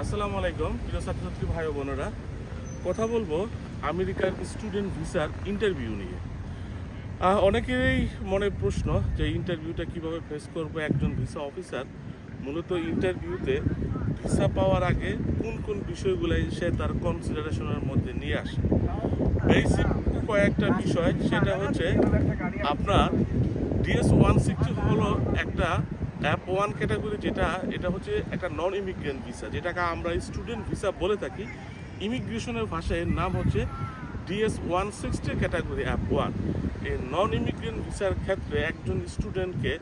আসসালামু আলাইকুম প্রিয় ছাত্রছাত্রী ভাই ও বোনেরা। কথা বলবো আমেরিকার স্টুডেন্ট ভিসার ইন্টারভিউ নিয়ে। অনেকেরই মনে প্রশ্ন যে ইন্টারভিউটা কিভাবে ফেস করবে একজন ভিসা অফিসার। মূলত ইন্টারভিউতে ভিসা পাওয়ার আগে কোন কোন বিষয়গুলাই সে তার কনসিডারেশনের মধ্যে নিয়ে আসে। বেসিক কয়েকটা বিষয়, সেটা হচ্ছে আপনার DS-160 হলো একটা অ্যাপ 1 ক্যাটাগরি, এটা হচ্ছে একটা নন ইমিগ্রেন্ট ভিসা, যেটাকে আমরা স্টুডেন্ট ভিসা বলে থাকি। ইমিগ্রেশনের ভাষায় নাম হচ্ছে DS-160 ক্যাটাগরি অ্যাপ 1। এই নন ইমিগ্রেন্ট ভিসার ক্ষেত্রে একজন স্টুডেন্টকে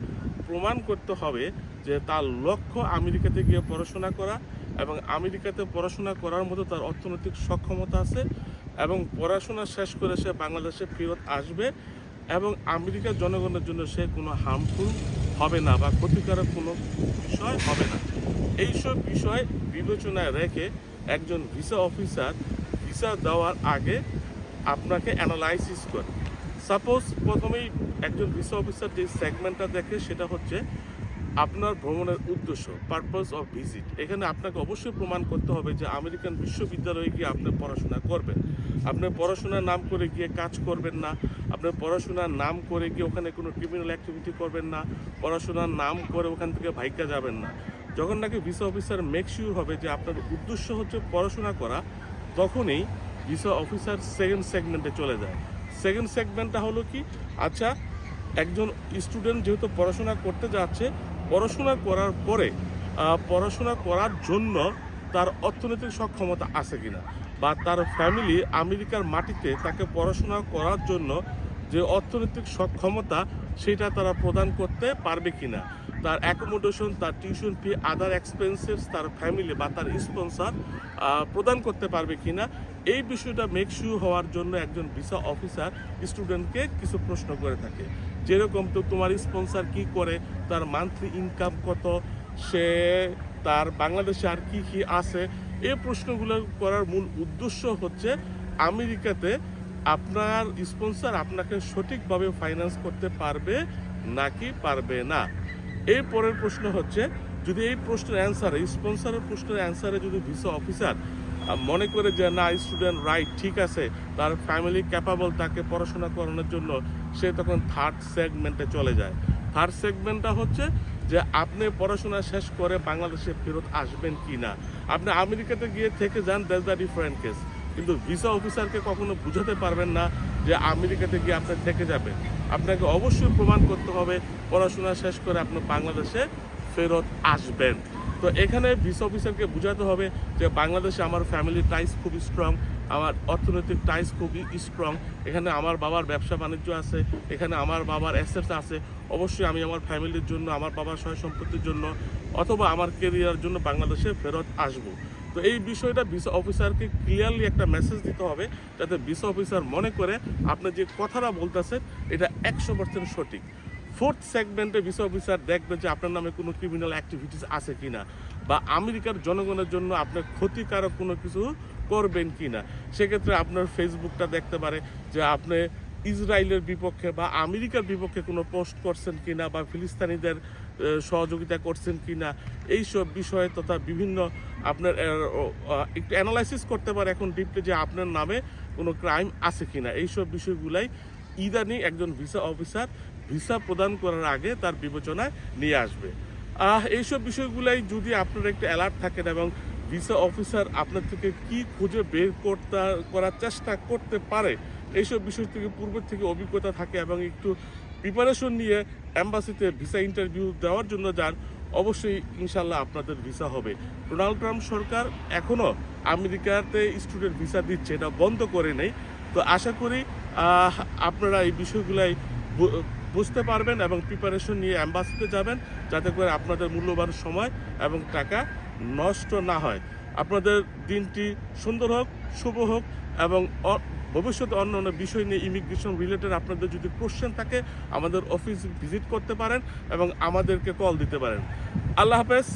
প্রমাণ করতে হবে যে তার লক্ষ্য আমেরিকাতে গিয়ে পড়াশোনা করা, এবং আমেরিকাতে পড়াশোনা করার মতো তার অর্থনৈতিক সক্ষমতা আছে, এবং পড়াশোনা শেষ করে সে বাংলাদেশে ফেরত আসবে, এবং আমেরিকার জনগণের জন্য সে কোনো হার্মফুল হবে না বা ক্ষতিকারক কোনো বিষয় হবে না। এইসব বিষয় বিবেচনায় রেখে একজন ভিসা অফিসার ভিসা দেওয়ার আগে আপনাকে অ্যানালাইসিস করে। সাপোজ প্রথমেই একজন ভিসা অফিসার যে সেগমেন্টটা দেখে সেটা হচ্ছে আপনার ভ্রমণের উদ্দেশ্য, পারপাস অফ ভিজিট। এখানে আপনাকে অবশ্যই প্রমাণ করতে হবে যে আমেরিকান বিশ্ববিদ্যালয়ে গিয়ে আপনি পড়াশোনা করবেন। আপনি পড়াশোনার নাম করে গিয়ে কাজ করবেন না, আপনার পড়াশোনার নাম করে গিয়ে ওখানে কোনো ক্রিমিনাল অ্যাক্টিভিটি করবেন না, পড়াশোনার নাম করে ওখান থেকে ভাইকা যাবেন না। যখন নাকি ভিসা অফিসার মেক শিওর হবে যে আপনার উদ্দেশ্য হচ্ছে পড়াশোনা করা, তখনই ভিসা অফিসার সেকেন্ড সেগমেন্টে চলে যায়। সেকেন্ড সেগমেন্টটা হলো কি, আচ্ছা একজন স্টুডেন্ট যেহেতু পড়াশোনা করতে যাচ্ছে, পড়াশোনা করার পরে পড়াশোনা করার জন্য তার অর্থনৈতিক সক্ষমতা আছে কিনা, বা তার ফ্যামিলি আমেরিকার মাটিতে তাকে পড়াশোনা করার জন্য যে অর্থনৈতিক সক্ষমতা সেটা তারা প্রদান করতে পারবে কিনা, তার অ্যাকোমোডেশন, তার টিউশন ফি, আদার এক্সপেন্সেস তার ফ্যামিলি বা তার স্পন্সর প্রদান করতে পারবে কিনা, এই বিষয়টা মেক শিওর হওয়ার জন্য একজন ভিসা অফিসার স্টুডেন্টকে কিছু প্রশ্ন করে থাকে। যেরকম, তো তোমার স্পন্সর কি করে, তার মান্থলি ইনকাম কত, সে তার বাংলাদেশে আর কি কি আছে। এই প্রশ্নগুলো করার মূল উদ্দেশ্য হচ্ছে আমেরিকাতে আপনার স্পন্সর আপনাকে সঠিকভাবে ফাইন্যান্স করতে পারবে নাকি পারবে না। এই পরের প্রশ্ন হচ্ছে, যদি এই প্রশ্নের অ্যান্সারে, স্পন্সরের প্রশ্নের অ্যান্সারে যদি ভিসা অফিসার মনে করে যে না স্টুডেন্ট রাইট, ঠিক আছে, তার ফ্যামিলি ক্যাপাবল তাকে পড়াশোনা করানোর জন্য, সে তখন থার্ড সেগমেন্টে চলে যায়। থার্ড সেগমেন্টটা হচ্ছে যে আপনি পড়াশোনা শেষ করে বাংলাদেশে ফেরত আসবেন কি না। আপনি আমেরিকাতে গিয়ে থেকে যান, দ্যাটস দ্য ডিফারেন্ট কেস, কিন্তু ভিসা অফিসারকে কখনো বুঝাতে পারবেন না যে আমেরিকাতে গিয়ে আপনি থেকে যাবেন। আপনাকে অবশ্যই প্রমাণ করতে হবে পড়াশোনা শেষ করে আপনি বাংলাদেশে ফেরত আসবেন। তো এখানে ভিসা অফিসারকে বোঝাতে হবে যে বাংলাদেশে আমার ফ্যামিলি টাইস খুবই স্ট্রং, আমার অর্থনৈতিক টাইস খুবই স্ট্রং, এখানে আমার বাবার ব্যবসা বাণিজ্য আছে, এখানে আমার বাবার অ্যাসেটস আছে, অবশ্যই আমি আমার ফ্যামিলির জন্য, আমার বাবার সয় সম্পত্তির জন্য অথবা আমার কেরিয়ার জন্য বাংলাদেশে ফেরত আসব। তো এই বিষয়টা ভিসা অফিসারকে ক্লিয়ারলি একটা মেসেজ দিতে হবে, যাতে ভিসা অফিসার মনে করে আপনি যে কথাটা বলতেছেন এটা 100% সঠিক। ফোর্থ সেগমেন্টে ভিসা অফিসার দেখবে যে আপনার নামে কোনো ক্রিমিনাল অ্যাক্টিভিটিস আছে কিনা, বা আমেরিকার জনগণের জন্য আপনার ক্ষতিকারক কোনো কিছু করবেন কিনা। সেক্ষেত্রে আপনার ফেসবুকটা দেখতে পারে যে আপনি ইসরায়েলের বিপক্ষে বা আমেরিকার বিপক্ষে কোনো পোস্ট করছেন কিনা, বা ফিলিস্তিনিদের সহযোগিতা করছেন কিনা, এইসব বিষয়ে তথা বিভিন্ন আপনার একটু অ্যানালাইসিস করতে পারে এখন ডিপলি যে আপনার নামে কোনো ক্রাইম আছে কিনা। এইসব বিষয়গুলাই ইদানিং একজন ভিসা অফিসার ভিসা প্রদান করার আগে তার বিবেচনায় নিয়ে আসবে। এইসব বিষয়গুলাই যদি আপনারা একটু অ্যালার্ট থাকেন এবং ভিসা অফিসার আপনার থেকে কি খুঁজে বের করার চেষ্টা করতে পারে, এইসব বিষয় থেকে পূর্বের থেকে অভিজ্ঞতা থাকে এবং একটু প্রিপারেশন নিয়ে অ্যাম্বাসিতে ভিসা ইন্টারভিউ দেওয়ার জন্য যান, অবশ্যই ইনশাল্লাহ আপনাদের ভিসা হবে। ডোনাল্ড ট্রাম্প সরকার এখনও আমেরিকাতে স্টুডেন্ট ভিসা দিচ্ছে, এটা বন্ধ করে নেই। তো আশা করি আপনারা এই বিষয়গুলাই বুঝতে পারবেন এবং প্রিপারেশন নিয়ে অ্যাম্বাসিতে যাবেন, যাতে করে আপনাদের মূল্যবান সময় এবং টাকা নষ্ট না হয়। আপনাদের দিনটি সুন্দর হোক, শুভ হোক, এবং ভবিষ্যতে অন্য অন্য বিষয় নিয়ে ইমিগ্রেশন রিলেটেড আপনাদের যদি কোশ্চেন থাকে আমাদের অফিস ভিজিট করতে পারেন এবং আমাদেরকে কল দিতে পারেন। আল্লাহ হাফেজ।